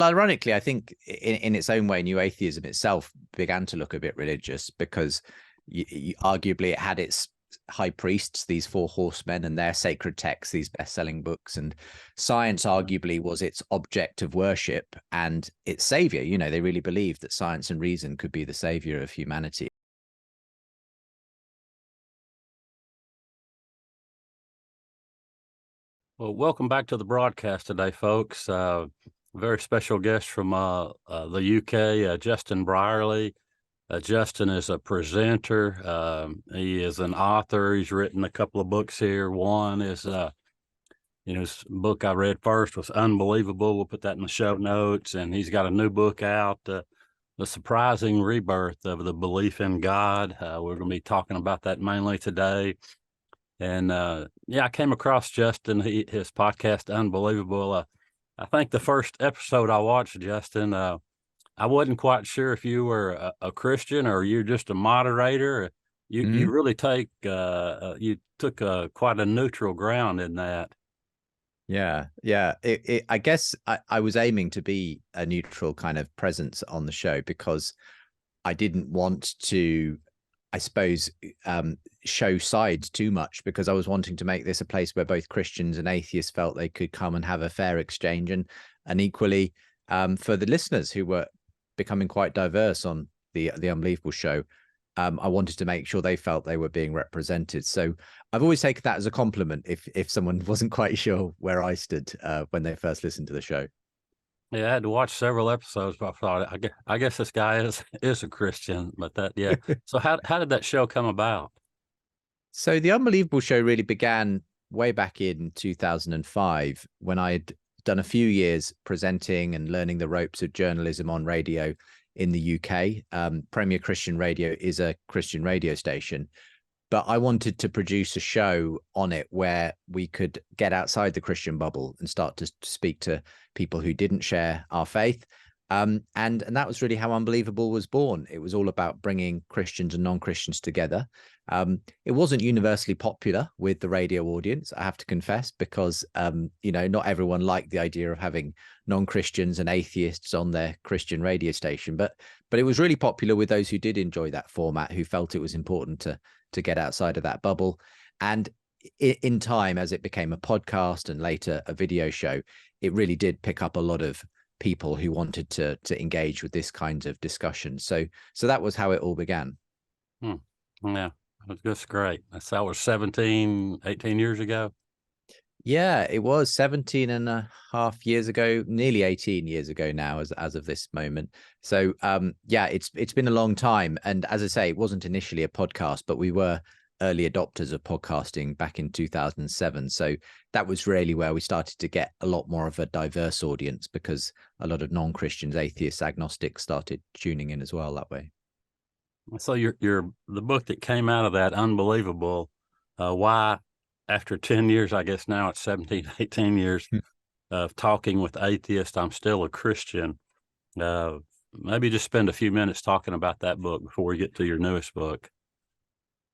ironically, I think in its own way, New Atheism itself began to look a bit religious because arguably it had its high priests, these four horsemen, and their sacred texts, these best-selling books, and science arguably was its object of worship and its savior. You know, they really believed that science and reason could be the savior of humanity. Well, welcome back to the broadcast today, folks. Very special guest from the UK, Justin Brierley. Justin is a presenter. He is an author. He's written a couple of books here. One is, his book I read first was Unbelievable. We'll put that in the show notes. And he's got a new book out, The Surprising Rebirth of the Belief in God. We're going to be talking about that mainly today. And I came across Justin, his podcast, Unbelievable. I think the first episode I watched, Justin, I wasn't quite sure if you were a Christian or you're just a moderator. You really you took quite a neutral ground in that. Yeah. I guess I was aiming to be a neutral kind of presence on the show because I didn't want to, I suppose, show sides too much, because I was wanting to make this a place where both Christians and atheists felt they could come and have a fair exchange, and equally for the listeners who were becoming quite diverse on the Unbelievable show, I wanted to make sure they felt they were being represented. So I've always taken that as a compliment if someone wasn't quite sure where I stood when they first listened to the show. Yeah, I had to watch several episodes, but I thought, I guess this guy is a Christian. But So how did that show come about? So the Unbelievable show really began way back in 2005 when I'd done a few years presenting and learning the ropes of journalism on radio in the UK. Premier Christian Radio is a Christian radio station, but I wanted to produce a show on it where we could get outside the Christian bubble and start to speak to people who didn't share our faith. And that was really how Unbelievable was born. It was all about bringing Christians and non-Christians together. It wasn't universally popular with the radio audience, I have to confess, because, not everyone liked the idea of having non-Christians and atheists on their Christian radio station. But it was really popular with those who did enjoy that format, who felt it was important to get outside of that bubble. And in time, as it became a podcast and later a video show, it really did pick up a lot of people who wanted to engage with this kind of discussion. So that was how it all began. Yeah, that's great. That was 17, 18 years ago. Yeah, it was 17 and a half years ago, nearly 18 years ago now as of this moment. So it's been a long time. And as I say, it wasn't initially a podcast, but we were early adopters of podcasting back in 2007. So that was really where we started to get a lot more of a diverse audience, because a lot of non-Christians, atheists, agnostics started tuning in as well that way. So the book that came out of that, Unbelievable, why after 10 years, I guess now it's 17, 18 years of talking with atheists, I'm still a Christian. Maybe just spend a few minutes talking about that book before we get to your newest book.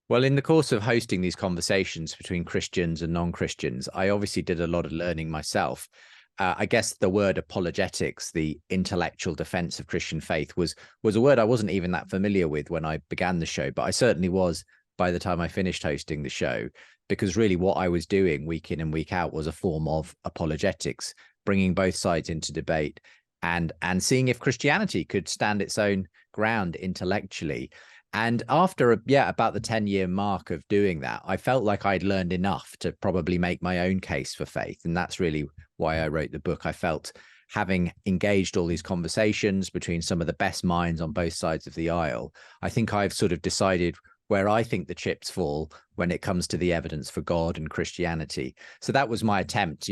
Well, in the course of hosting these conversations between Christians and non-Christians, I obviously did a lot of learning myself. I guess the word apologetics, the intellectual defense of Christian faith, was a word I wasn't even that familiar with when I began the show, but I certainly was by the time I finished hosting the show, because really what I was doing week in and week out was a form of apologetics, bringing both sides into debate and seeing if Christianity could stand its own ground intellectually. And after about the 10-year mark of doing that, I felt like I'd learned enough to probably make my own case for faith. And that's really why I wrote the book. I felt, having engaged all these conversations between some of the best minds on both sides of the aisle, I think I've sort of decided where I think the chips fall when it comes to the evidence for God and Christianity. So that was my attempt,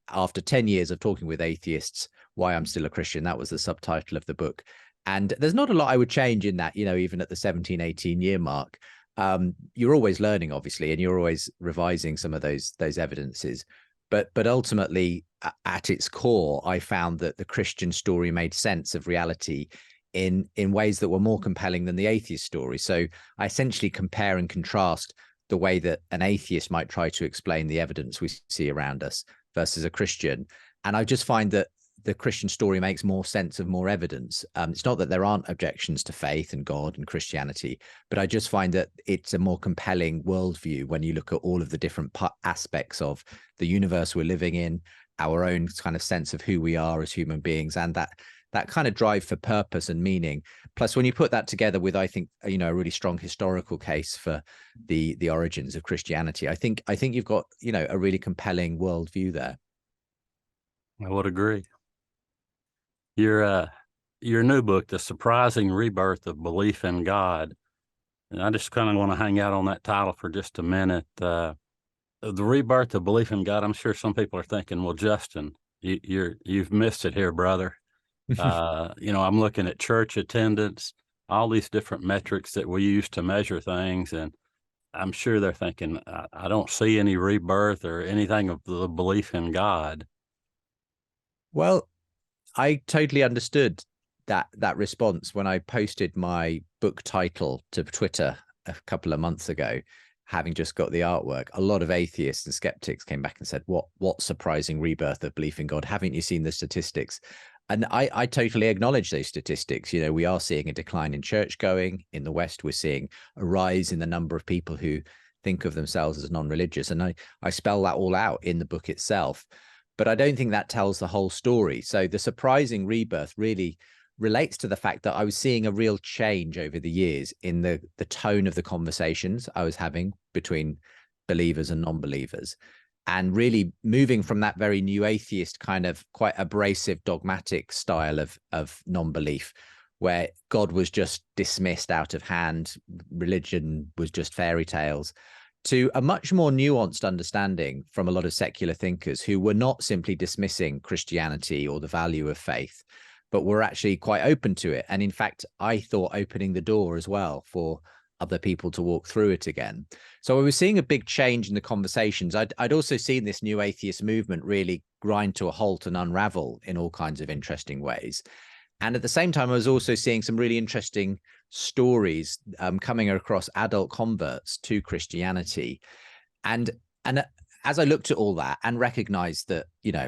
after 10 years of talking with atheists, why I'm still a Christian. That was the subtitle of the book. And there's not a lot I would change in that, even at the 17, 18 year mark. You're always learning, obviously, and you're always revising some of those evidences. But ultimately, at its core, I found that the Christian story made sense of reality in ways that were more compelling than the atheist story. So I essentially compare and contrast the way that an atheist might try to explain the evidence we see around us versus a Christian. And I just find that the Christian story makes more sense of more evidence. It's not that there aren't objections to faith and God and Christianity, but I just find that it's a more compelling worldview when you look at all of the different aspects of the universe we're living in, our own kind of sense of who we are as human beings, and that kind of drive for purpose and meaning. Plus, when you put that together with, I think, a really strong historical case for the origins of Christianity, I think you've got, a really compelling worldview there. I would agree. Your new book, The Surprising Rebirth of Belief in God, and I just kind of want to hang out on that title for just a minute. The rebirth of belief in God. I'm sure some people are thinking, well, Justin, you've missed it here, brother. I'm looking at church attendance, all these different metrics that we use to measure things, and I'm sure they're thinking, I don't see any rebirth or anything of the belief in God. Well, I totally understood that response when I posted my book title to Twitter a couple of months ago, having just got the artwork. A lot of atheists and skeptics came back and said, what surprising rebirth of belief in God? Haven't you seen the statistics? And I totally acknowledge those statistics. We are seeing a decline in church going. In the West, we're seeing a rise in the number of people who think of themselves as non-religious. And I spell that all out in the book itself. But I don't think that tells the whole story. So the surprising rebirth really relates to the fact that I was seeing a real change over the years in the tone of the conversations I was having between believers and non-believers, and really moving from that very new atheist kind of quite abrasive, dogmatic style of non-belief, where God was just dismissed out of hand, religion was just fairy tales, to a much more nuanced understanding from a lot of secular thinkers who were not simply dismissing Christianity or the value of faith, but were actually quite open to it. And in fact, I thought opening the door as well for other people to walk through it again. So I was seeing a big change in the conversations. I'd also seen this new atheist movement really grind to a halt and unravel in all kinds of interesting ways. And at the same time, I was also seeing some really interesting stories coming across adult converts to Christianity. And as I looked at all that and recognized that,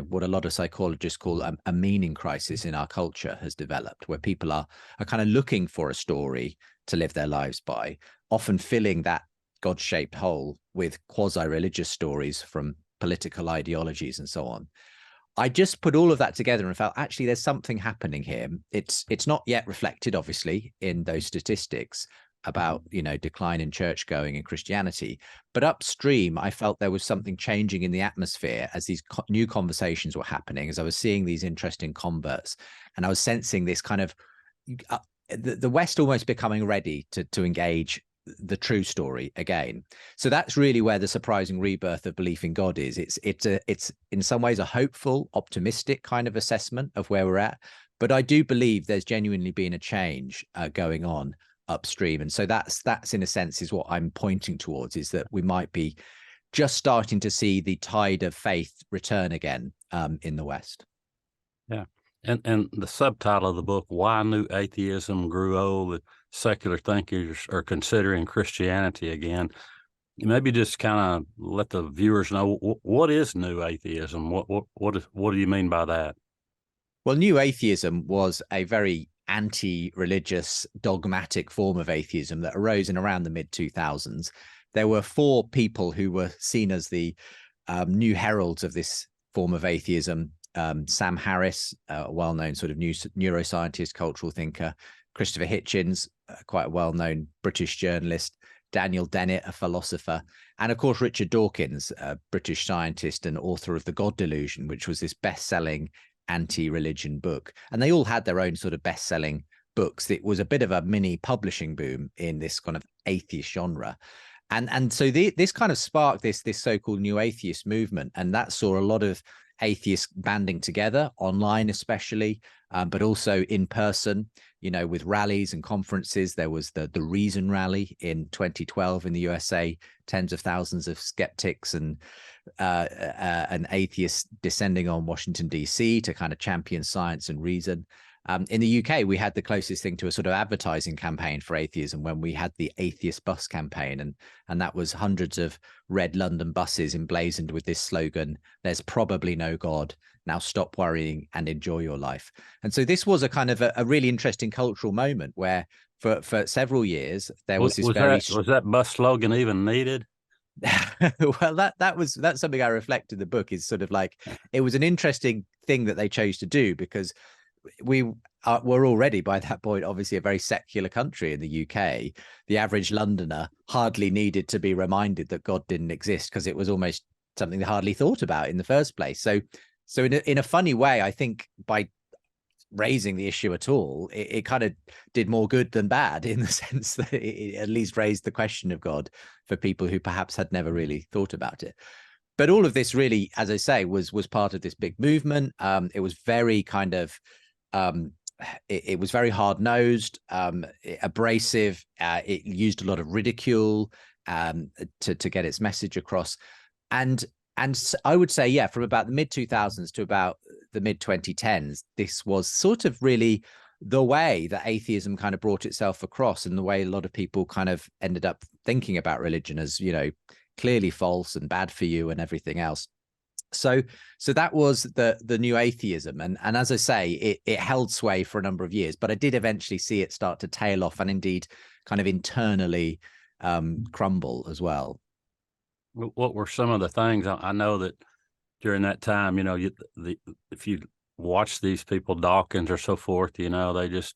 what a lot of psychologists call a meaning crisis in our culture has developed, where people are kind of looking for a story to live their lives by, often filling that God-shaped hole with quasi-religious stories from political ideologies and so on. I just put all of that together and felt actually there's something happening here. It's not yet reflected, obviously, in those statistics about, decline in church going in Christianity. But upstream, I felt there was something changing in the atmosphere as these new conversations were happening, as I was seeing these interesting converts. And I was sensing this kind of the West almost becoming ready to engage the true story again. So that's really where the surprising rebirth of belief in God is. It's in some ways a hopeful, optimistic kind of assessment of where we're at. But I do believe there's genuinely been a change going on upstream. And so that's in a sense is what I'm pointing towards, is that we might be just starting to see the tide of faith return again in the West. Yeah. And the subtitle of the book, Why New Atheism Grew Old, Secular Thinkers Are Considering Christianity Again. Maybe just kind of let the viewers know, what is new atheism? What do you mean by that? Well, new atheism was a very anti-religious, dogmatic form of atheism that arose in around the mid-2000s. There were four people who were seen as the new heralds of this form of atheism. Sam Harris, a well-known sort of neuroscientist, cultural thinker, Christopher Hitchens, quite a well-known British journalist, Daniel Dennett, a philosopher, and of course Richard Dawkins, a British scientist and author of The God Delusion, which was this best-selling anti-religion book. And they all had their own sort of best-selling books. It was a bit of a mini publishing boom in this kind of atheist genre. And so this kind of sparked this so-called new atheist movement, and that saw a lot of atheists banding together online, especially, but also in person, with rallies and conferences. There was the Reason rally in 2012 in the USA, tens of thousands of skeptics and atheists descending on Washington, D.C. to kind of champion science and reason. In the UK, we had the closest thing to a sort of advertising campaign for atheism when we had the Atheist Bus campaign. And that was hundreds of red London buses emblazoned with this slogan, "There's probably no God, Now stop worrying and enjoy your life. And so this was a kind of a really interesting cultural moment where for several years there was this was that bus slogan even needed? well, that's something I reflect in the book, is sort of like, it was an interesting thing that they chose to do, because we were already by that point obviously a very secular country in the UK. The average Londoner hardly needed to be reminded that God didn't exist, because it was almost something they hardly thought about in the first place. So in a funny way, I think by raising the issue at all, it kind of did more good than bad, in the sense that it at least raised the question of God for people who perhaps had never really thought about it. But all of this really, as I say, was part of this big movement. It was very kind of it was very hard-nosed, abrasive. It used a lot of ridicule to get its message across. And I would say, yeah, from about the mid-2000s to about the mid-2010s, this was sort of really the way that atheism kind of brought itself across, and the way a lot of people kind of ended up thinking about religion as, clearly false and bad for you and everything else. So that was the new atheism. And as I say, it held sway for a number of years, but I did eventually see it start to tail off, and indeed kind of internally crumble as well. What were some of the things? I know that during that time, if you watch these people, Dawkins or so forth, they just,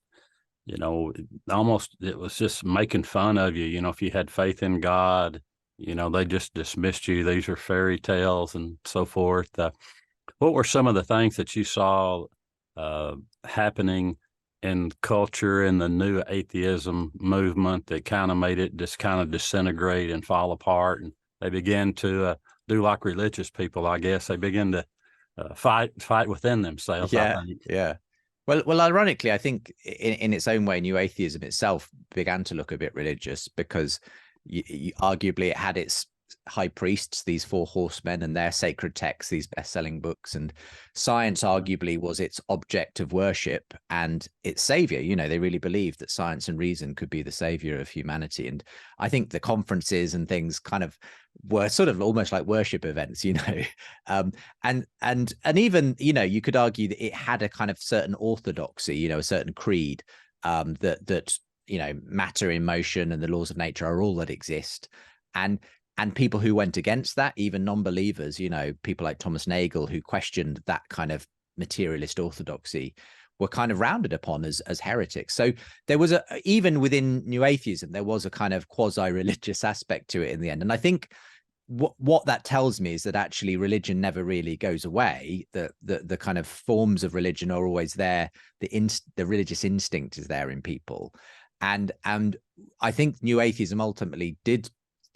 almost, it was just making fun of you. If you had faith in God, they just dismissed you. These are fairy tales and so forth. What were some of the things that you saw happening in culture in the new atheism movement that kind of made it just kind of disintegrate and fall apart? And they began to do like religious people, I guess. They begin to fight within themselves. Yeah, I think. yeah. Well, ironically, I think in its own way, new atheism itself began to look a bit religious, because arguably it had its high priests, these four horsemen, and their sacred texts, these best-selling books, and science arguably was its object of worship and its savior. They really believed that science and reason could be the savior of humanity. And I think the conferences and things kind of were sort of almost like worship events, and even, you could argue that it had a kind of certain orthodoxy, a certain creed, that matter in motion and the laws of nature are all that exist. And people who went against that, even non-believers, people like Thomas Nagel, who questioned that kind of materialist orthodoxy, were kind of rounded upon as heretics. So there was even within new atheism, there was a kind of quasi-religious aspect to it in the end. And I think what that tells me is that actually religion never really goes away. The kind of forms of religion are always there. The religious instinct is there in people. And I think new atheism ultimately did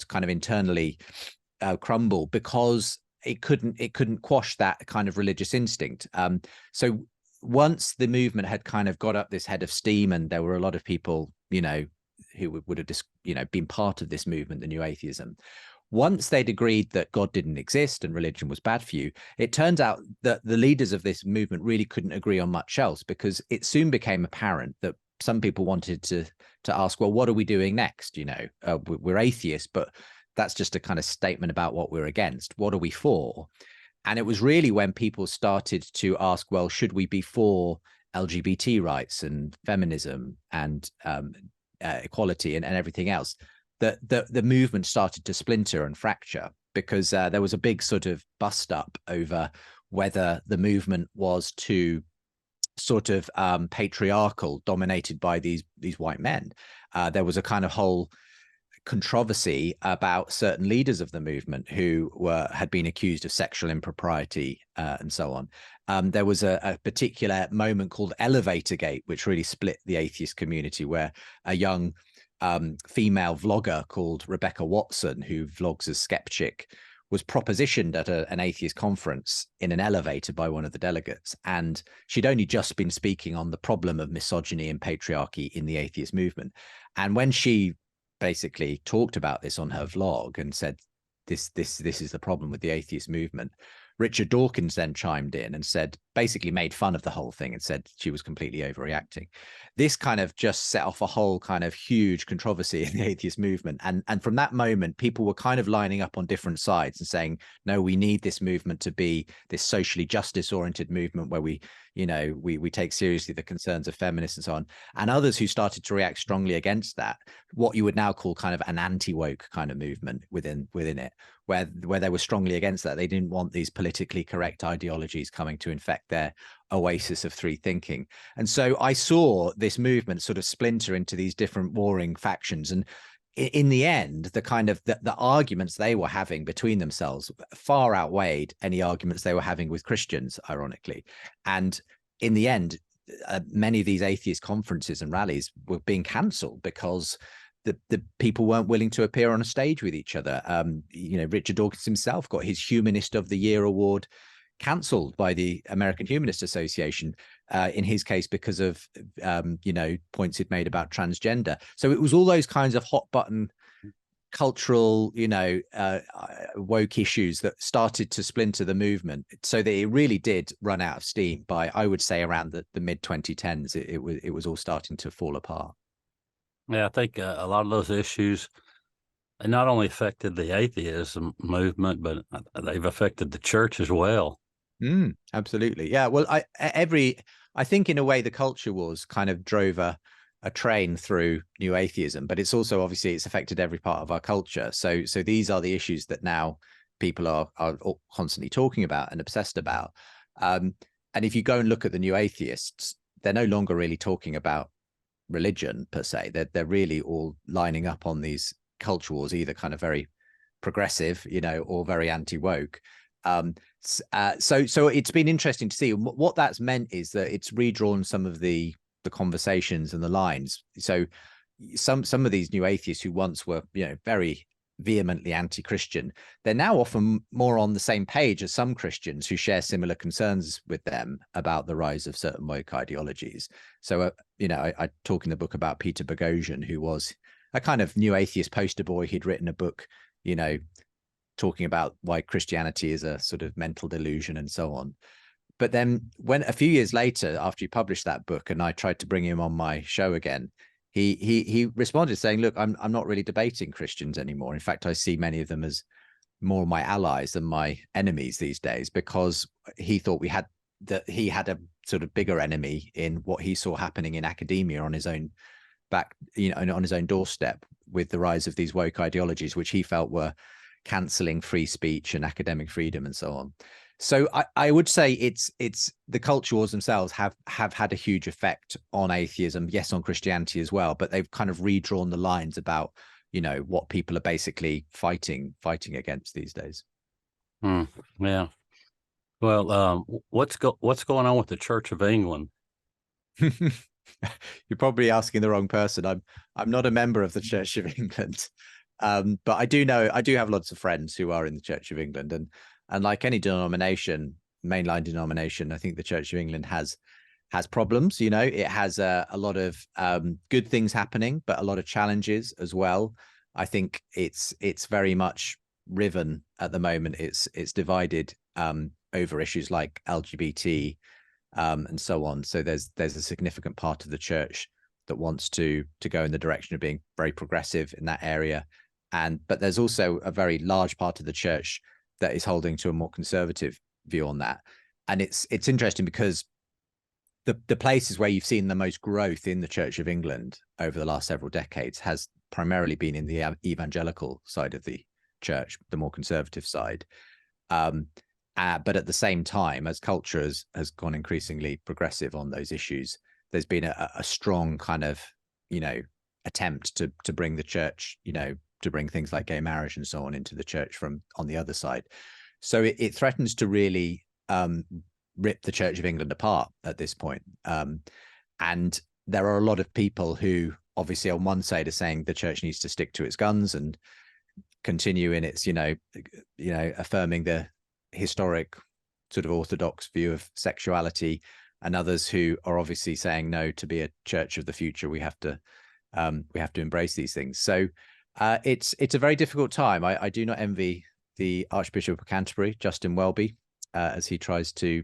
kind of internally crumble, because it couldn't quash that kind of religious instinct. So once the movement had kind of got up this head of steam, and there were a lot of people, who would have just, been part of this movement, the new atheism, once they'd agreed that God didn't exist and religion was bad for you, it turns out that the leaders of this movement really couldn't agree on much else, because it soon became apparent that some people wanted to ask, well, what are we doing next? We're atheists, but that's just a kind of statement about what we're against. What are we for? And it was really when people started to ask, well, should we be for LGBT rights and feminism and equality and everything else, that the movement started to splinter and fracture, because there was a big sort of bust up over whether the movement was too sort of patriarchal, dominated by these white men. There was a kind of whole controversy about certain leaders of the movement who had been accused of sexual impropriety and so on. There was a particular moment called Elevator Gate, which really split the atheist community, where a young female vlogger called Rebecca Watson, who vlogs as Skeptic, was propositioned at an atheist conference in an elevator by one of the delegates. And she'd only just been speaking on the problem of misogyny and patriarchy in the atheist movement. And when she basically talked about this on her vlog and said, this is the problem with the atheist movement, Richard Dawkins then chimed in and said, basically made fun of the whole thing and said she was completely overreacting. This kind of just set off a whole kind of huge controversy in the atheist movement. And from that moment, people were kind of lining up on different sides and saying, no, we need this movement to be this socially justice oriented movement where we take seriously the concerns of feminists and so on. And others who started to react strongly against that, what you would now call kind of an anti-woke kind of movement within it, where they were strongly against that. They didn't want these politically correct ideologies coming to infect their oasis of free thinking. And so I saw this movement sort of splinter into these different warring factions. And in the end, the kind of the arguments they were having between themselves far outweighed any arguments they were having with Christians, ironically. And in the end, many of these atheist conferences and rallies were being cancelled because the people weren't willing to appear on a stage with each other. Richard Dawkins himself got his Humanist of the Year award cancelled by the American Humanist Association, in his case because of points he'd made about transgender. So it was all those kinds of hot button cultural woke issues that started to splinter the movement, so that it really did run out of steam by, I would say, around the mid 2010s. It was all starting to fall apart. Yeah, I think a lot of those issues not only affected the atheism movement, but they've affected the church as well. Absolutely. Yeah. Well, I think in a way the culture wars kind of drove a train through new atheism, but it's also obviously it's affected every part of our culture. So these are the issues that now people are constantly talking about and obsessed about. And if you go and look at the new atheists, they're no longer really talking about religion per se. They're really all lining up on these culture wars, either kind of very progressive, or very anti-woke. So it's been interesting to see. What that's meant is that it's redrawn some of the conversations and the lines. So some of these new atheists who once were very vehemently anti-Christian, they're now often more on the same page as some Christians who share similar concerns with them about the rise of certain woke ideologies. So I talk in the book about Peter Boghossian, who was a kind of new atheist poster boy. He'd written a book talking about why Christianity is a sort of mental delusion and so on. But then when a few years later, after he published that book, and I tried to bring him on my show again, he responded saying, look, I'm not really debating Christians anymore. In fact, I see many of them as more my allies than my enemies these days, because he thought he had a sort of bigger enemy in what he saw happening in academia on his own on his own doorstep, with the rise of these woke ideologies, which he felt were cancelling free speech and academic freedom and so on. So I would say it's the culture wars themselves have had a huge effect on atheism, yes, on Christianity as well, but they've kind of redrawn the lines about what people are basically fighting against these days. Yeah. Well, what's going on with the Church of England? You're probably asking the wrong person. I'm not a member of the Church of England, but I do have lots of friends who are in the Church of England, and like any denomination, mainline denomination, I think the Church of England has problems. It has a lot of good things happening, but a lot of challenges as well. I think it's very much riven at the moment. It's divided over issues like LGBT and so on. So there's a significant part of the church that wants to go in the direction of being very progressive in that area, but there's also a very large part of the church that is holding to a more conservative view on that. And it's interesting because the places where you've seen the most growth in the Church of England over the last several decades has primarily been in the evangelical side of the church, the more conservative side. But at the same time, as culture has gone increasingly progressive on those issues, there's been a strong kind of attempt to bring the church, to bring things like gay marriage and so on into the church from on the other side. So it threatens to really rip the Church of England apart at this point. And there are a lot of people who obviously on one side are saying the church needs to stick to its guns and continue in its, affirming the historic sort of orthodox view of sexuality, and others who are obviously saying, no, to be a church of the future, we have to embrace these things. So it's a very difficult time. I do not envy the Archbishop of Canterbury, Justin Welby, as he tries to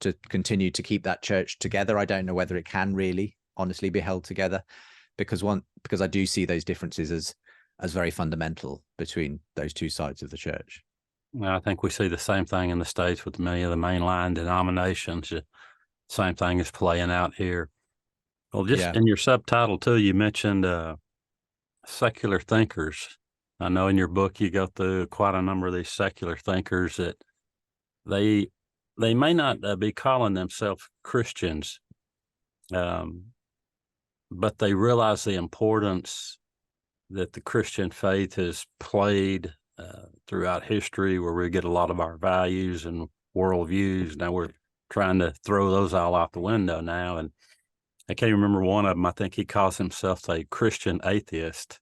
to continue to keep that church together. I don't know whether it can really honestly be held together, because I do see those differences as very fundamental between those two sides of the church. Well, I think we see the same thing in the States with many of the mainline denominations. Same thing is playing out here. Well, just in your subtitle too, you mentioned secular thinkers. I know in your book you go through quite a number of these secular thinkers that they may not be calling themselves Christians, but they realize the importance that the Christian faith has played throughout history, where we get a lot of our values and worldviews. Now we're trying to throw those all out the window now. And I can't remember one of them. I think he calls himself a Christian atheist,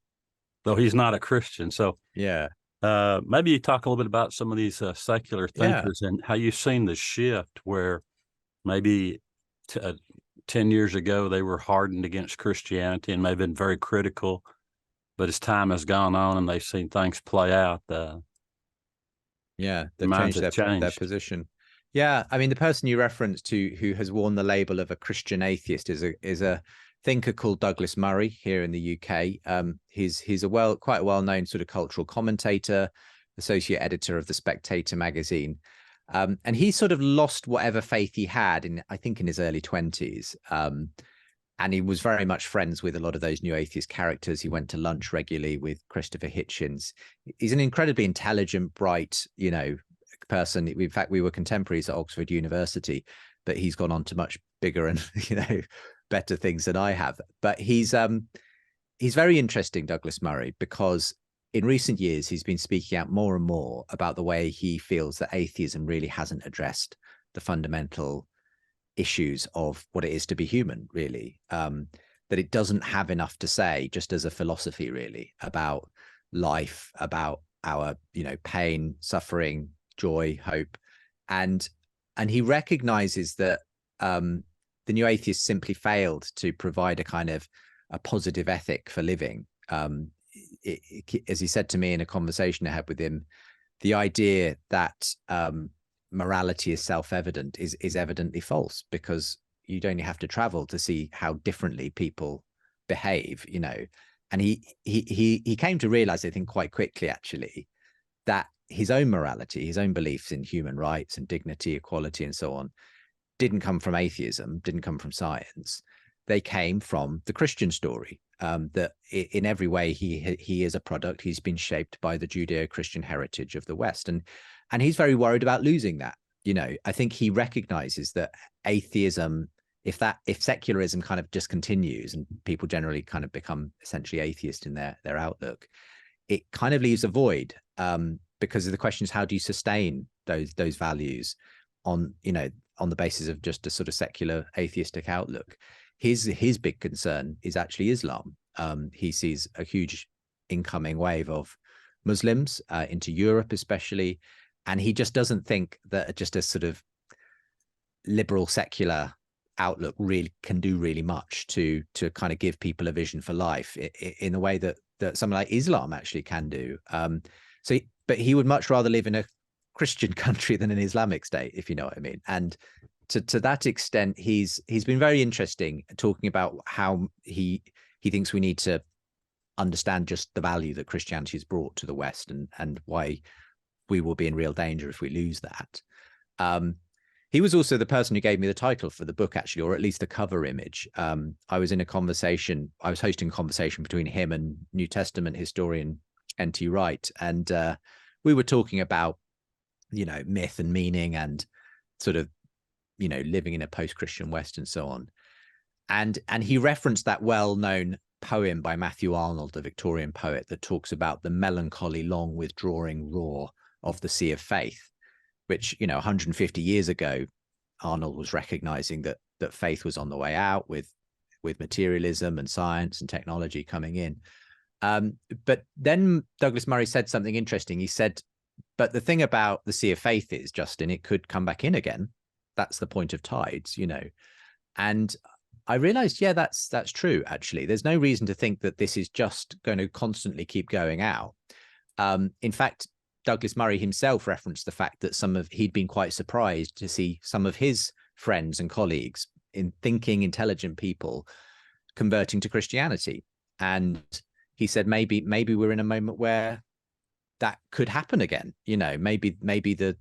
though he's not a Christian. So maybe you talk a little bit about some of these secular thinkers and how you've seen the shift where maybe 10 years ago they were hardened against Christianity and may have been very critical, but as time has gone on and they've seen things play out, they've changed their position. Yeah, I mean, the person you referenced who has worn the label of a Christian atheist is a thinker called Douglas Murray here in the UK. He's a quite well-known sort of cultural commentator, associate editor of the Spectator magazine. And he sort of lost whatever faith he had I think in his early 20s. And he was very much friends with a lot of those new atheist characters. He went to lunch regularly with Christopher Hitchens. He's an incredibly intelligent, bright, person. In fact, we were contemporaries at Oxford University, but he's gone on to much bigger and, better things than I have. But he's very interesting, Douglas Murray, because in recent years, he's been speaking out more and more about the way he feels that atheism really hasn't addressed the fundamental issues of what it is to be human, really, that it doesn't have enough to say just as a philosophy, really, about life, about our, pain, suffering, joy, hope. And he recognizes that the new atheists simply failed to provide a kind of a positive ethic for living. As he said to me in a conversation I had with him, the idea that morality is self-evident is evidently false, because you'd only have to travel to see how differently people behave, And he came to realize, I think, quite quickly, actually, that his own morality, his own beliefs in human rights and dignity, equality, and so on, didn't come from atheism, didn't come from science. They came from the Christian story. That in every way he is a product. He's been shaped by the Judeo-Christian heritage of the West, and he's very worried about losing that. I think he recognizes that atheism, if secularism kind of just continues and people generally kind of become essentially atheist in their outlook, it kind of leaves a void, because the question is, how do you sustain those values on the basis of just a sort of secular atheistic outlook? His big concern is actually Islam. He sees a huge incoming wave of Muslims into Europe, especially, and he just doesn't think that just a sort of liberal secular outlook really can do really much to kind of give people a vision for life in the way that something like Islam actually can do. But he would much rather live in a Christian country than an Islamic state, if you know what I mean. And to that extent, he's been very interesting talking about how he thinks we need to understand just the value that Christianity has brought to the West, and why we will be in real danger if we lose that. He was also the person who gave me the title for the book, actually, or at least the cover image. I was hosting a conversation between him and New Testament historian N.T. Wright, and we were talking about myth and meaning and sort of living in a post-Christian West and so on. And he referenced that well-known poem by Matthew Arnold, the Victorian poet, that talks about the melancholy, long withdrawing roar of the sea of faith, which 150 years ago, Arnold was recognizing that faith was on the way out with materialism and science and technology coming in. But then Douglas Murray said something interesting. He said, but the thing about the sea of faith is, Justin, it could come back in again. That's the point of tides, And I realized, that's true, actually. There's no reason to think that this is just going to constantly keep going out. In fact, Douglas Murray himself referenced the fact that he'd been quite surprised to see some of his friends and colleagues, in thinking, intelligent people, converting to Christianity. And he said, maybe we're in a moment where that could happen again. Maybe the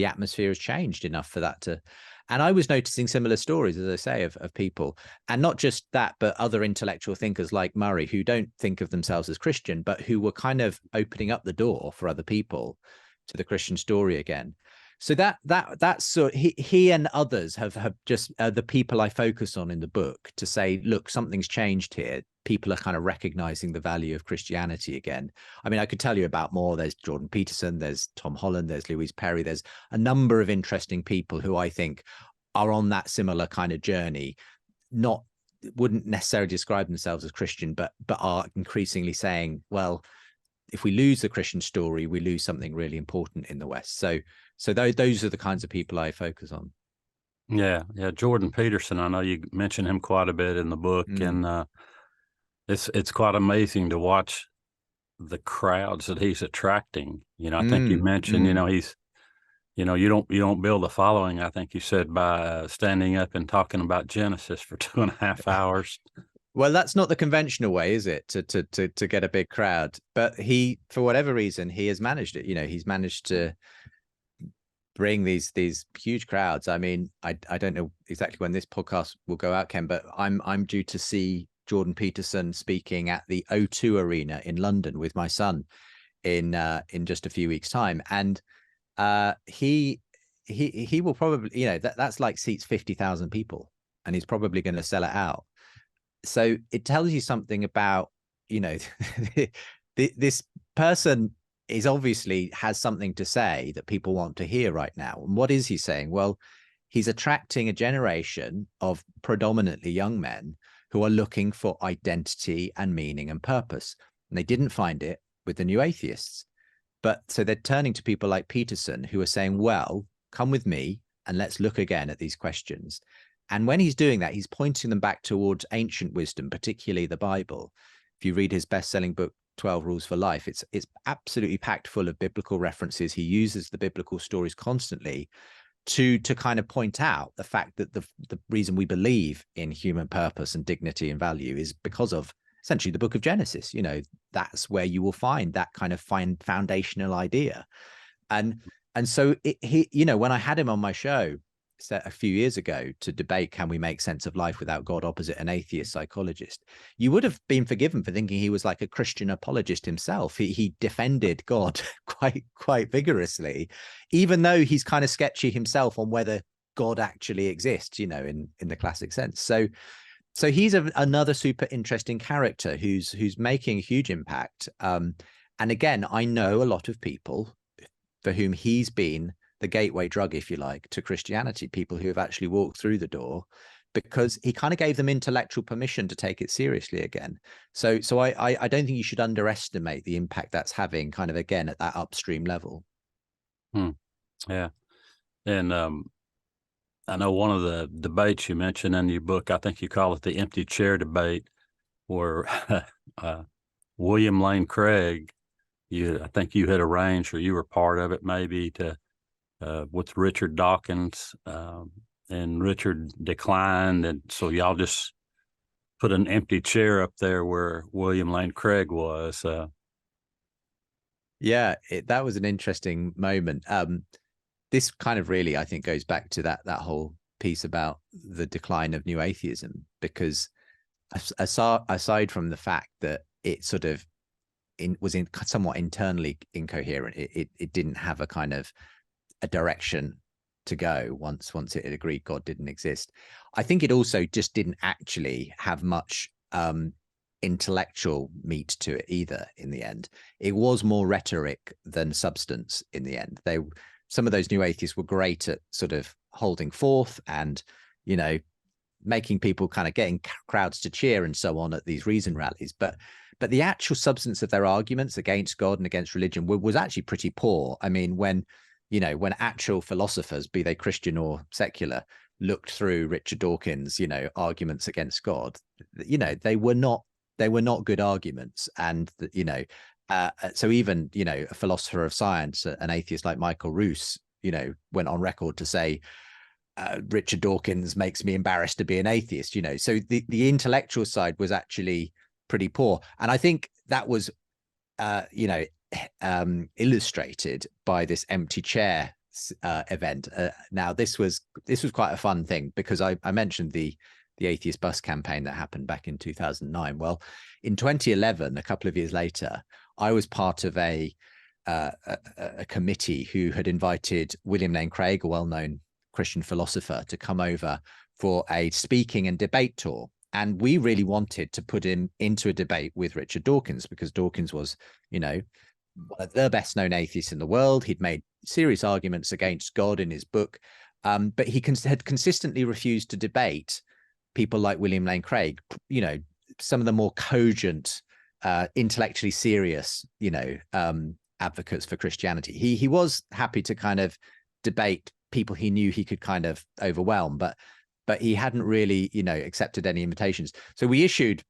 atmosphere has changed enough for that to. And I was noticing similar stories, as I say, of people, and not just that, but other intellectual thinkers like Murray, who don't think of themselves as Christian, but who were kind of opening up the door for other people to the Christian story again. So that's so he and others have just the people I focus on in the book, to say, look, something's changed here. People are kind of recognizing the value of Christianity again. I mean, I could tell you about more. There's Jordan Peterson, there's Tom Holland, there's Louise Perry. There's a number of interesting people who I think are on that similar kind of journey. Wouldn't necessarily describe themselves as Christian, but are increasingly saying, well, if we lose the Christian story, we lose something really important in the West. So those are the kinds of people I focus on. Yeah. Jordan Peterson, I know you mentioned him quite a bit in the book, and it's quite amazing to watch the crowds that he's attracting. I think you mentioned, he's, you don't build a following, I think you said, by standing up and talking about Genesis for 2.5 hours. Well, that's not the conventional way, is it, to get a big crowd? But he, for whatever reason, he has managed it. He's managed to bring these huge crowds. I mean, I don't know exactly when this podcast will go out, Ken, but I'm due to see Jordan Peterson speaking at the O2 Arena in London with my son in just a few weeks' time, and he will probably, that's like seats 50,000 people, and he's probably going to sell it out. So it tells you something about, this person is obviously has something to say that people want to hear right now. And what is he saying? Well, he's attracting a generation of predominantly young men who are looking for identity and meaning and purpose. And they didn't find it with the new atheists. But so they're turning to people like Peterson, who are saying, well, come with me and let's look again at these questions. And when he's doing that, he's pointing them back towards ancient wisdom, particularly the Bible. If you read his best-selling book, 12 Rules for Life, it's absolutely packed full of biblical references. He uses the biblical stories constantly to kind of point out the fact that the reason we believe in human purpose and dignity and value is because of essentially the book of Genesis. That's where you will find that kind of foundational idea. And so he, when I had him on my show a few years ago to debate, can we make sense of life without God, opposite an atheist psychologist, you would have been forgiven for thinking he was like a Christian apologist himself. He defended God quite vigorously, even though he's kind of sketchy himself on whether God actually exists, in the classic sense. So he's another super interesting character who's making a huge impact. And again, I know a lot of people for whom he's been the gateway drug, if you like, to Christianity, people who have actually walked through the door because he kind of gave them intellectual permission to take it seriously again. So I don't think you should underestimate the impact that's having kind of, again, at that upstream level. Yeah. And I know one of the debates you mentioned in your book, I think you call it the empty chair debate, where William Lane Craig, I think you had arranged, or you were part of it maybe, to with Richard Dawkins, and Richard declined, and so y'all just put an empty chair up there where William Lane Craig was. Yeah, that was an interesting moment. This kind of really, I think, goes back to that whole piece about the decline of new atheism, because aside from the fact that it sort of was somewhat internally incoherent, it didn't have a kind of a direction to go once it had agreed God didn't exist. I think it also just didn't actually have much intellectual meat to it either. In the end, it was more rhetoric than substance. In the end, some of those new atheists were great at sort of holding forth and, making people kind of getting crowds to cheer and so on at these reason rallies. But the actual substance of their arguments against God and against religion was actually pretty poor. I mean, when actual philosophers, be they Christian or secular, looked through Richard Dawkins, arguments against God, they were not good arguments. And, So even, a philosopher of science, an atheist like Michael Roos, went on record to say, Richard Dawkins makes me embarrassed to be an atheist, So the intellectual side was actually pretty poor. And I think that was, illustrated by this empty chair event. Now, this was quite a fun thing, because I mentioned the atheist bus campaign that happened back in 2009. Well, in 2011, a couple of years later, I was part of a committee who had invited William Lane Craig, a well-known Christian philosopher, to come over for a speaking and debate tour. And we really wanted to put him into a debate with Richard Dawkins, because Dawkins was, one of the best known atheists in the world. He'd made serious arguments against God in his book, but he had consistently refused to debate people like William Lane Craig, some of the more cogent, intellectually serious, advocates for Christianity. He was happy to kind of debate people he knew he could kind of overwhelm, but he hadn't really, accepted any invitations. So we issued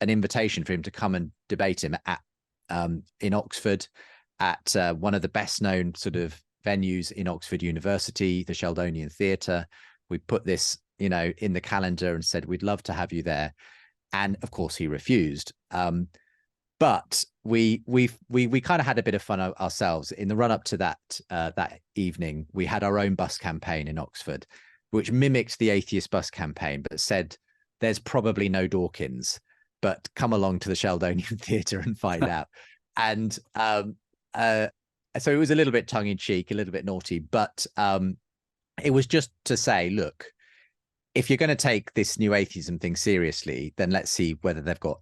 an invitation for him to come and debate him at in Oxford, at one of the best known sort of venues in Oxford University, the Sheldonian Theatre. We put this, in the calendar and said, we'd love to have you there. And of course he refused. But we kind of had a bit of fun ourselves in the run up to that evening. We had our own bus campaign in Oxford, which mimicked the atheist bus campaign, but said, there's probably no Dawkins, but come along to the Sheldonian Theatre and find out. And so it was a little bit tongue in cheek, a little bit naughty, but it was just to say, look, if you're going to take this new atheism thing seriously, then let's see whether they've got,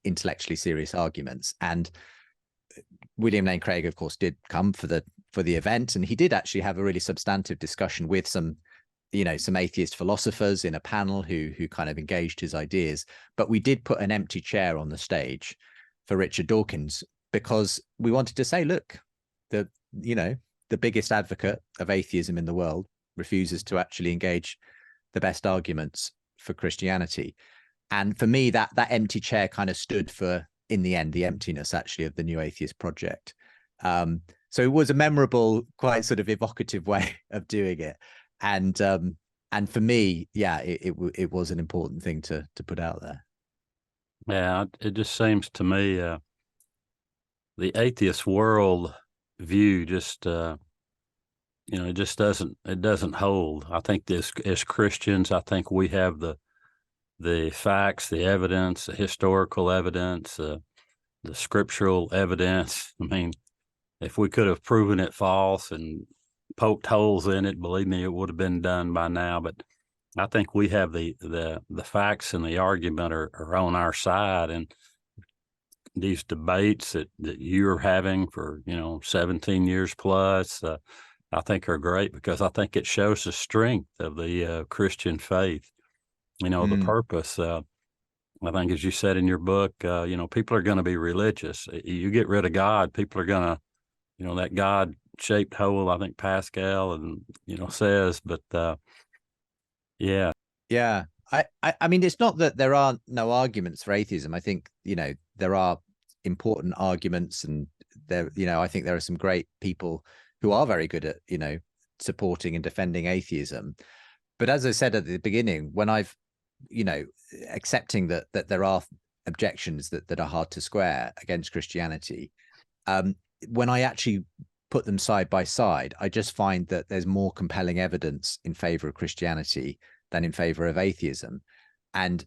intellectually serious arguments. And William Lane Craig, of course, did come for the event, and he did actually have a really substantive discussion with some atheist philosophers in a panel who kind of engaged his ideas. But we did put an empty chair on the stage for Richard Dawkins, because we wanted to say, look, the biggest advocate of atheism in the world refuses to actually engage the best arguments for Christianity. And for me, that empty chair kind of stood for, in the end, the emptiness actually of the New Atheist Project. So it was a memorable, quite sort of evocative way of doing it. And for me, yeah, it was an important thing to put out there. Yeah, it just seems to me the atheist world view just it just doesn't hold. I think as Christians, I think we have the facts, the evidence, the historical evidence, the scriptural evidence. I mean, if we could have proven it false and poked holes in it, believe me, it would have been done by now. But I think we have the facts, and the argument are on our side. And these debates that you're having for 17 years plus, I think are great, because I think it shows the strength of the Christian faith. The purpose. I think, as you said in your book, people are going to be religious. You get rid of God, people are going to, that God-shaped hole, I think Pascal and says. But yeah. I mean, it's not that there are no arguments for atheism. I think there are important arguments, and there I think there are some great people who are very good at supporting and defending atheism. But as I said at the beginning, when I've accepting that there are objections that are hard to square against Christianity, when I actually put them side by side, I just find that there's more compelling evidence in favor of Christianity than in favor of atheism. And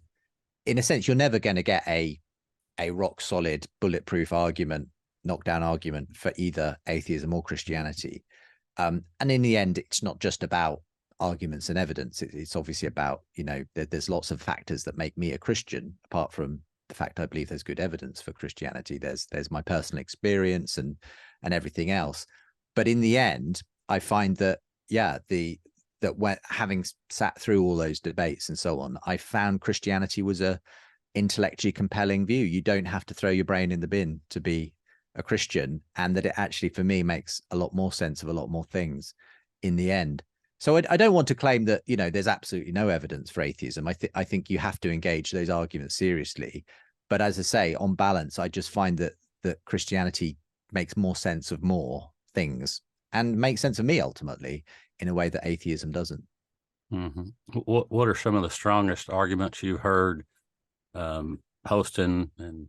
in a sense, you're never going to get a rock solid, bulletproof argument, knockdown argument for either atheism or Christianity. And in the end, it's not just about arguments and evidence. It's obviously about, there's lots of factors that make me a Christian, apart from the fact I believe there's good evidence for Christianity. There's my personal experience and everything else. But in the end, I find that, that when having sat through all those debates and so on, I found Christianity was a intellectually compelling view. You don't have to throw your brain in the bin to be a Christian, and that it actually, for me, makes a lot more sense of a lot more things in the end. So I don't want to claim that, there's absolutely no evidence for atheism. I think you have to engage those arguments seriously. But as I say, on balance, I just find that that Christianity makes more sense of more things and makes sense of me ultimately in a way that atheism doesn't. Mm-hmm. What are some of the strongest arguments you heard hosting and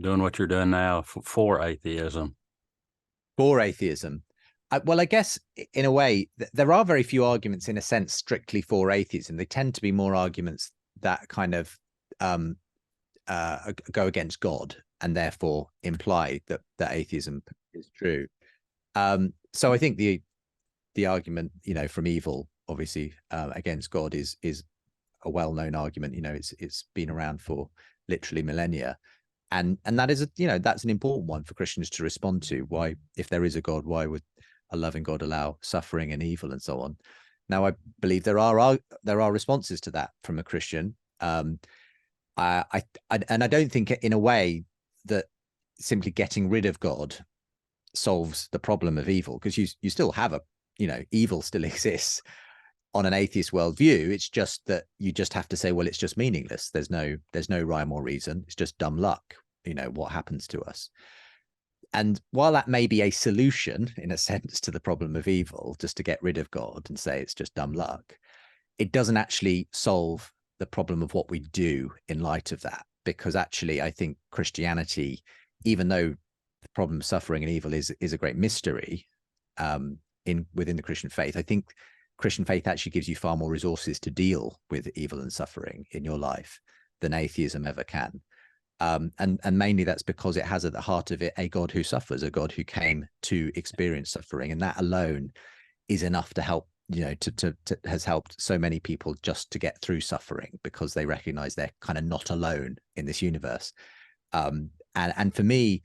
doing what you're doing now for atheism? For atheism? Well, I guess in a way, there are very few arguments in a sense strictly for atheism. They tend to be more arguments that kind of go against God and therefore imply that atheism is true. So I think the argument, from evil, obviously, against God is a well-known argument. It's been around for literally millennia. And that is that's an important one for Christians to respond to. Why, if there is a God, why would a loving God allow suffering and evil and so on? Now, I believe there are responses to that from a Christian. And I don't think in a way that simply getting rid of God solves the problem of evil, because you still have evil still exists on an atheist worldview. It's just that you just have to say, well, it's just meaningless. There's no rhyme or reason. It's just dumb luck. What happens to us. And while that may be a solution in a sense to the problem of evil, just to get rid of God and say it's just dumb luck, it doesn't actually solve the problem of what we do in light of that. Because actually, I think Christianity, even though the problem of suffering and evil is a great mystery within the Christian faith, I think Christian faith actually gives you far more resources to deal with evil and suffering in your life than atheism ever can. And mainly that's because it has at the heart of it a God who suffers, a God who came to experience suffering, and that alone is enough to help, has helped so many people just to get through suffering, because they recognize they're kind of not alone in this universe. And for me,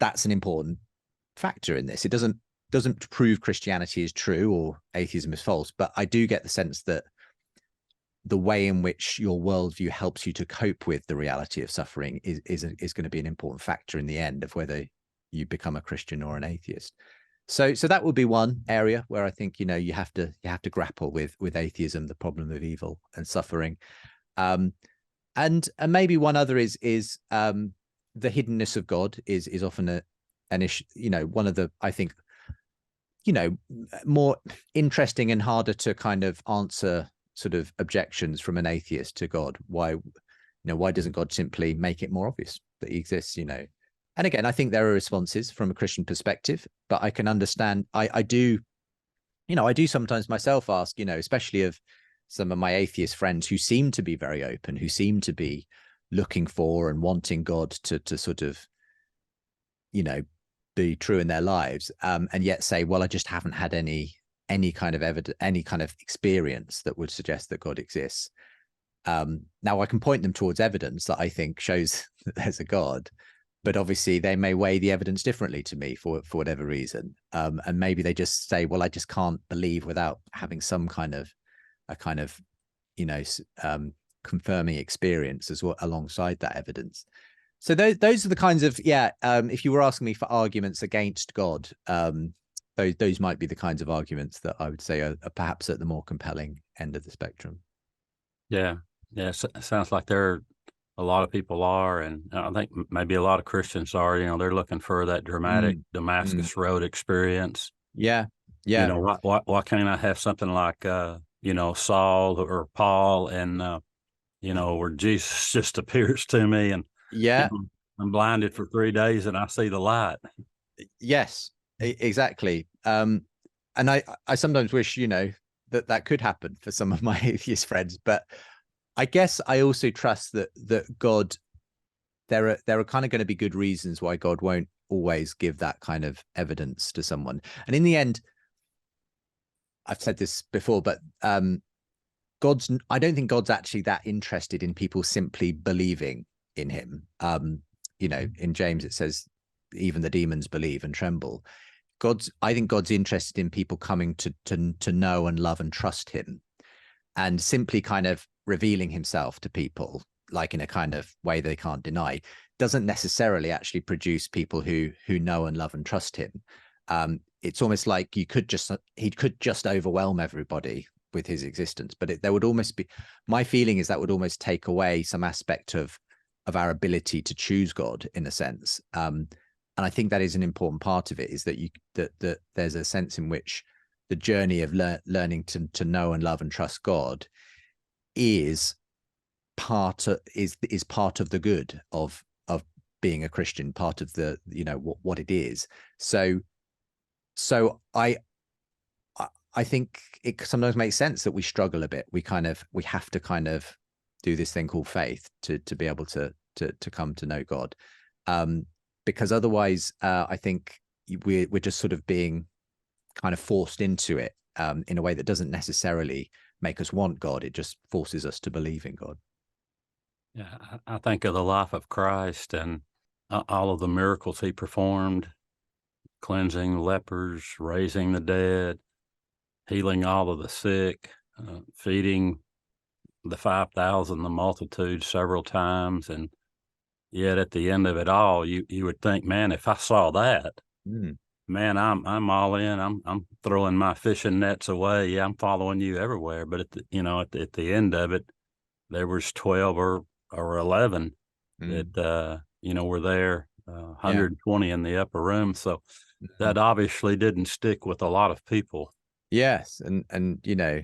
that's an important factor in this. It doesn't prove Christianity is true or atheism is false, but I do get the sense that the way in which your worldview helps you to cope with the reality of suffering is going to be an important factor in the end of whether you become a Christian or an atheist. So that would be one area where I think you have to grapple with atheism, the problem of evil and suffering, and maybe one other is the hiddenness of God is often an issue. One of the, I think, more interesting and harder to kind of answer sort of objections from an atheist to God. Why doesn't God simply make it more obvious that he exists? And again, I think there are responses from a Christian perspective, but I can understand. I do sometimes myself ask, especially of some of my atheist friends who seem to be very open, who seem to be looking for and wanting God to sort of, be true in their lives, and yet say, well, I just haven't had any kind of evidence, any kind of experience that would suggest that God exists. Now I can point them towards evidence that I think shows that there's a God, but obviously they may weigh the evidence differently to me for whatever reason. And maybe they just say, well, I just can't believe without having some kind of confirming experience as well alongside that evidence. So those are the kinds of, if you were asking me for arguments against God, those might be the kinds of arguments that I would say are perhaps at the more compelling end of the spectrum. Yeah. It sounds like there a lot of people are, and I think maybe a lot of Christians are. They're looking for that dramatic Damascus Road experience. Yeah. Why can't I have something like Saul or Paul, and where Jesus just appears to me, and I'm blinded for 3 days and I see the light. Yes, exactly. And I sometimes wish, that could happen for some of my atheist friends, but I guess I also trust that God, there are kind of going to be good reasons why God won't always give that kind of evidence to someone. And in the end, I've said this before, but I don't think God's actually that interested in people simply believing in him. In James it says, even the demons believe and tremble. I think God's interested in people coming to know and love and trust him, and simply kind of revealing himself to people, like in a kind of way they can't deny, doesn't necessarily actually produce people who know and love and trust him. It's almost like he could just overwhelm everybody with his existence, but there would almost be, my feeling is that would almost take away some aspect of our ability to choose God in a sense. And I think that is an important part of it, is that that there's a sense in which the journey of learning to know and love and trust God is part of the good of being a Christian, part of the, you know, what it is. So I think it sometimes makes sense that we struggle a bit. We have to kind of do this thing called faith to be able to come to know God, because otherwise I think we're just sort of being kind of forced into it in a way that doesn't necessarily make us want God. It just forces us to believe in God. Yeah, I think of the life of Christ and all of the miracles he performed, cleansing lepers, raising the dead, healing all of the sick, feeding the 5,000, the multitude several times. And yet at the end of it all, you would think, man, if I saw that, man, I'm all in. I'm throwing my fishing nets away. Yeah, I'm following you everywhere. But at the end of it, there was 12 or 11 that were there, 120 in the upper room. So that obviously didn't stick with a lot of people. Yes, and you know,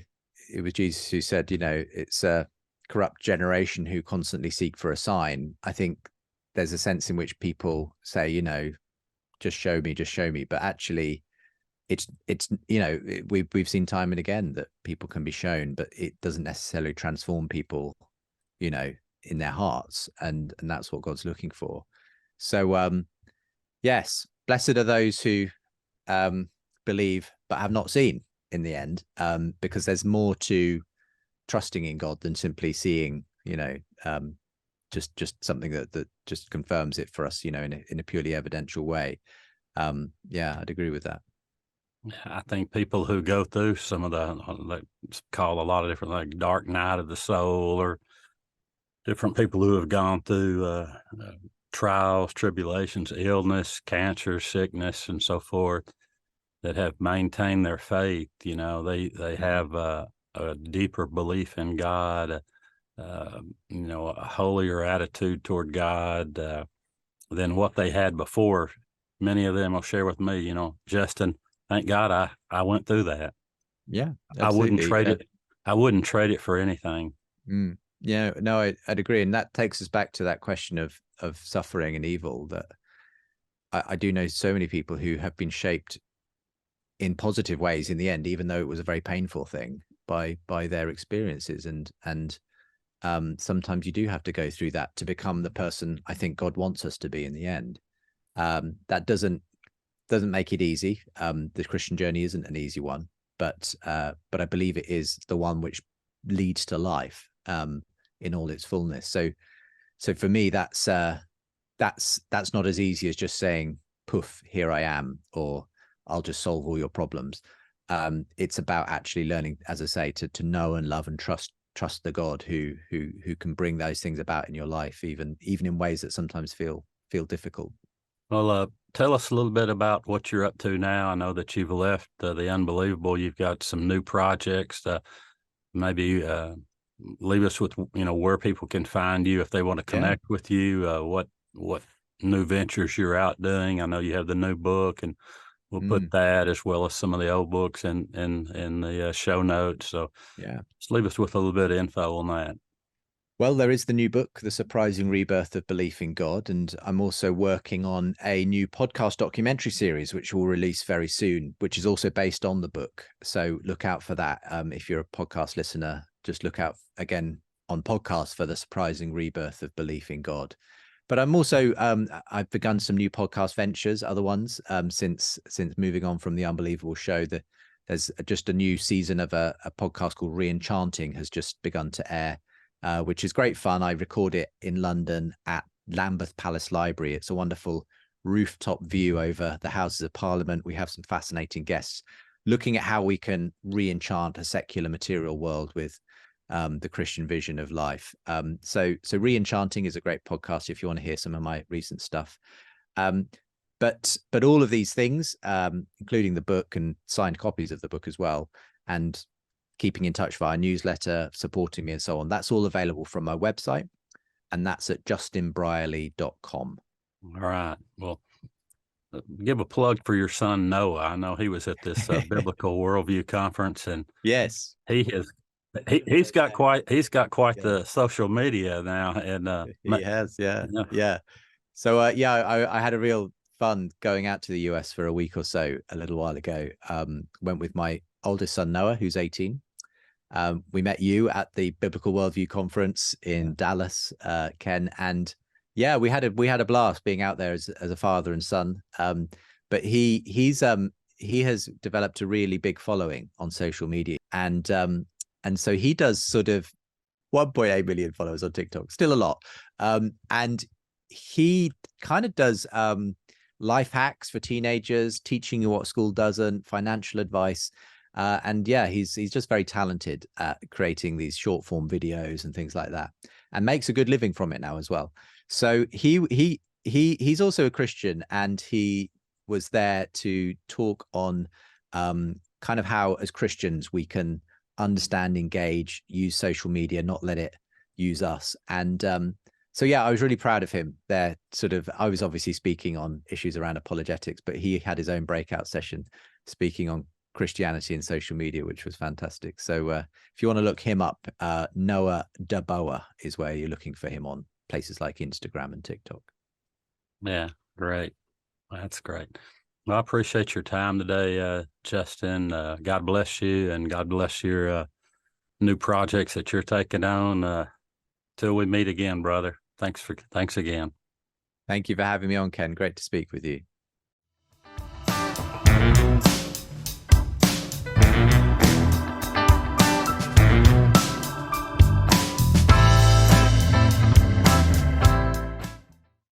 it was Jesus who said, you know, it's a corrupt generation who constantly seek for a sign. I think there's a sense in which people say, you know, just show me, but actually it's you know, we've seen time and again that people can be shown, but it doesn't necessarily transform people, you know, in their hearts, and that's what God's looking for. So yes, blessed are those who believe but have not seen in the end, because there's more to trusting in God than simply seeing, you know, just something that just confirms it for us, you know, in a purely evidential way. Yeah, I'd agree with that. I think people who go through some of they call a lot of different, like dark night of the soul, or different people who have gone through trials, tribulations, illness, cancer, sickness, and so forth, that have maintained their faith. You know, they have a deeper belief in God, you know, a holier attitude toward God than what they had before. Many of them will share with me, you know, Justin, thank God I went through that. Yeah, I wouldn't absolutely. trade it. I wouldn't trade it for anything. Yeah, no, I'd agree, and that takes us back to that question of suffering and evil. That I do know so many people who have been shaped in positive ways in the end, even though it was a very painful thing, by their experiences, and sometimes you do have to go through that to become the person I think God wants us to be in the end. That doesn't make it easy. The Christian journey isn't an easy one, but I believe it is the one which leads to life in all its fullness. So for me, that's not as easy as just saying, "Poof, here I am," or "I'll just solve all your problems." It's about actually learning, as I say, to know and love and trust the God who can bring those things about in your life, even in ways that sometimes feel difficult. Well, tell us a little bit about what you're up to now. I know that you've left the Unbelievable. You've got some new projects. Maybe leave us with, you know, where people can find you if they want to connect with you. What new ventures you're out doing. I know you have the new book, and we'll put that as well as some of the old books in the show notes. So yeah, just leave us with a little bit of info on that. Well, there is the new book, The Surprising Rebirth of Belief in God. And I'm also working on a new podcast documentary series, which will release very soon, which is also based on the book. So look out for that. If you're a podcast listener, just look out again on podcasts for The Surprising Rebirth of Belief in God. But I'm also, I've begun some new podcast ventures, other ones, since moving on from the Unbelievable show. There's just a new season of a podcast called Re-Enchanting has just begun to air. Which is great fun. I record it in London at Lambeth Palace Library. It's a wonderful rooftop view over the Houses of Parliament. We have some fascinating guests looking at how we can re-enchant a secular material world with the Christian vision of life. So Re-Enchanting is a great podcast if you want to hear some of my recent stuff. But all of these things, including the book and signed copies of the book as well, and keeping in touch via newsletter, supporting me and so on, that's all available from my website. and that's at justinbrierley.com. All right. Well, give a plug for your son Noah. I know he was at this biblical worldview conference, and Yes, he's got quite the social media now, and he has. Yeah. So I had a real fun going out to the US for a week or so a little while ago. Went with my oldest son Noah, who's 18. We met you at the Biblical Worldview Conference in Dallas, Ken, and yeah, we had a blast being out there as a father and son. But he has developed a really big following on social media, and so he does sort of 1.8 million followers on TikTok, still a lot. And he kind of does life hacks for teenagers, teaching you what school doesn't, financial advice. And yeah, he's just very talented at creating these short form videos and things like that, and makes a good living from it now as well. So he's also a Christian, and he was there to talk on kind of how as Christians we can understand, engage, use social media, not let it use us. And so yeah, I was really proud of him there. I was obviously speaking on issues around apologetics, but he had his own breakout session speaking on Christianity and social media, which was fantastic. So if you want to look him up, Noah Daboa is where you're looking for him on places like Instagram and TikTok. Yeah, great. That's great. Well, I appreciate your time today, Justin. God bless you, and God bless your new projects that you're taking on. Till we meet again, brother. Thanks again. Thank you for having me on, Ken. Great to speak with you.